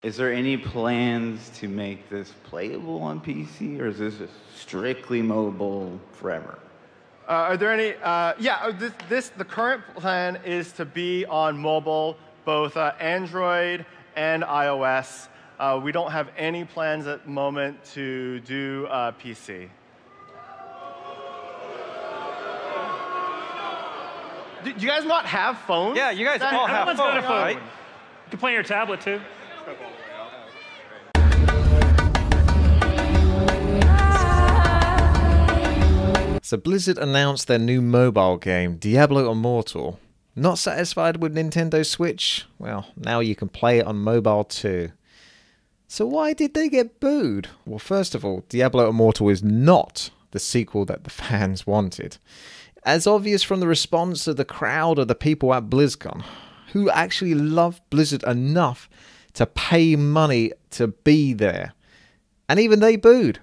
Is there any plans to make this playable on PC, or is this just strictly mobile forever? Are there any? The current plan is to be on mobile, both Android and iOS. We don't have any plans at the moment to do PC. Do you guys not have phones? Yeah, you guys all have phones, got a phone. right? You can play on your tablet too. So Blizzard announced their new mobile game, Diablo Immortal. Not satisfied with Nintendo Switch? Well, now you can play it on mobile too. So why did they get booed? Well, first of all, Diablo Immortal is not the sequel that the fans wanted. As obvious from the response of the crowd of the people at BlizzCon, who actually loved Blizzard enough to pay money to be there. And even they booed.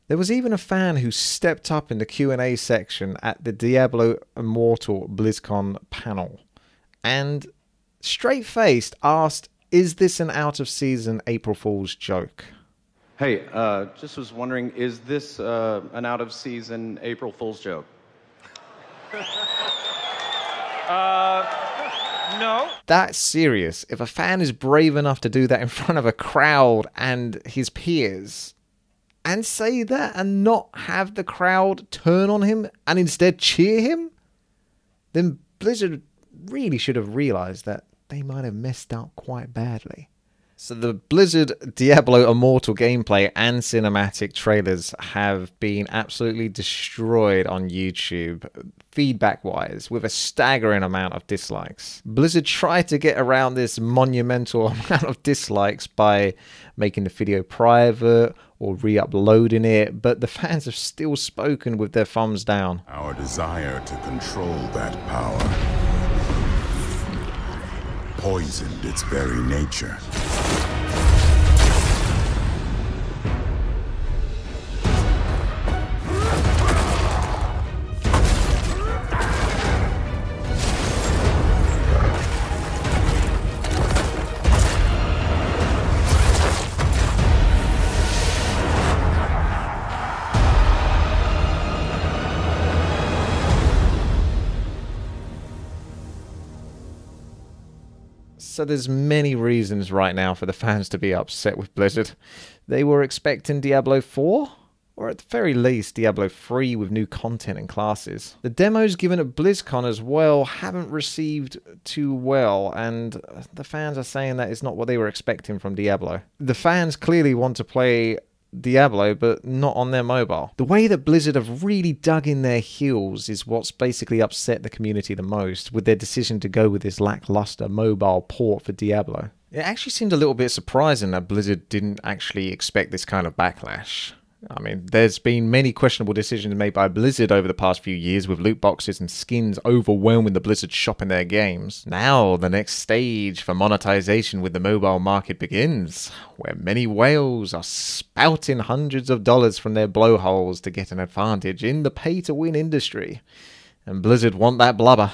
There was even a fan who stepped up in the Q&A section at the Diablo Immortal BlizzCon panel and straight-faced asked, is this an out-of-season April Fool's joke? Hey, just was wondering, is this an out-of-season April Fool's joke? No. That's serious. If a fan is brave enough to do that in front of a crowd and his peers, and say that and not have the crowd turn on him and instead cheer him, then Blizzard really should have realized that they might have messed up quite badly. So the Blizzard Diablo Immortal gameplay and cinematic trailers have been absolutely destroyed on YouTube, feedback-wise, with a staggering amount of dislikes. Blizzard tried to get around this monumental amount of dislikes by making the video private or re-uploading it, but the fans have still spoken with their thumbs down. Our desire to control that power poisoned its very nature. So there's many reasons right now for the fans to be upset with Blizzard. They were expecting Diablo 4, or at the very least Diablo 3 with new content and classes. The demos given at BlizzCon as well haven't received too well, and the fans are saying that it's not what they were expecting from Diablo. The fans clearly want to play Diablo, but not on their mobile. The way that Blizzard have really dug in their heels is what's basically upset the community the most, with their decision to go with this lackluster mobile port for Diablo. It actually seemed a little bit surprising that Blizzard didn't actually expect this kind of backlash. I mean, there's been many questionable decisions made by Blizzard over the past few years, with loot boxes and skins overwhelming the Blizzard shop in their games. Now, the next stage for monetization with the mobile market begins, where many whales are spouting hundreds of dollars from their blowholes to get an advantage in the pay-to-win industry. And Blizzard want that blubber.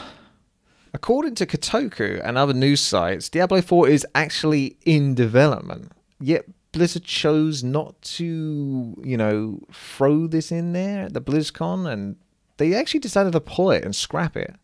According to Kotaku and other news sites, Diablo 4 is actually in development, yet Blizzard chose not to, throw this in there at the BlizzCon, and they actually decided to pull it and scrap it.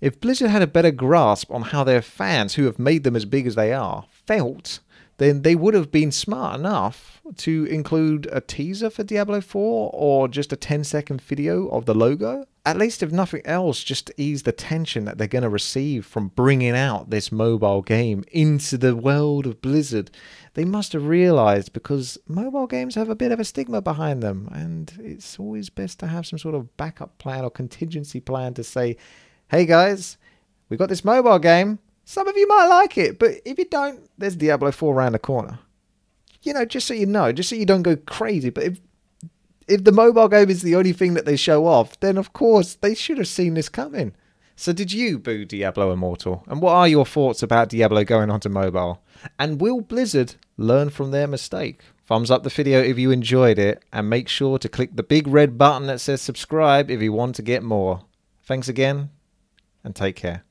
If Blizzard had a better grasp on how their fans, who have made them as big as they are, felt, then they would have been smart enough to include a teaser for Diablo 4 or just a 10-second video of the logo. At least if nothing else, just to ease the tension that they're going to receive from bringing out this mobile game into the world of Blizzard. They must have realized, because mobile games have a bit of a stigma behind them, and it's always best to have some sort of backup plan or contingency plan to say, hey guys, we got this mobile game. Some of you might like it, but if you don't, there's Diablo 4 around the corner. Just so you know, just so you don't go crazy. But if the mobile game is the only thing that they show off, then of course they should have seen this coming. So did you boo Diablo Immortal? And what are your thoughts about Diablo going onto mobile? And will Blizzard learn from their mistake? Thumbs up the video if you enjoyed it, and make sure to click the big red button that says subscribe if you want to get more. Thanks again, and take care.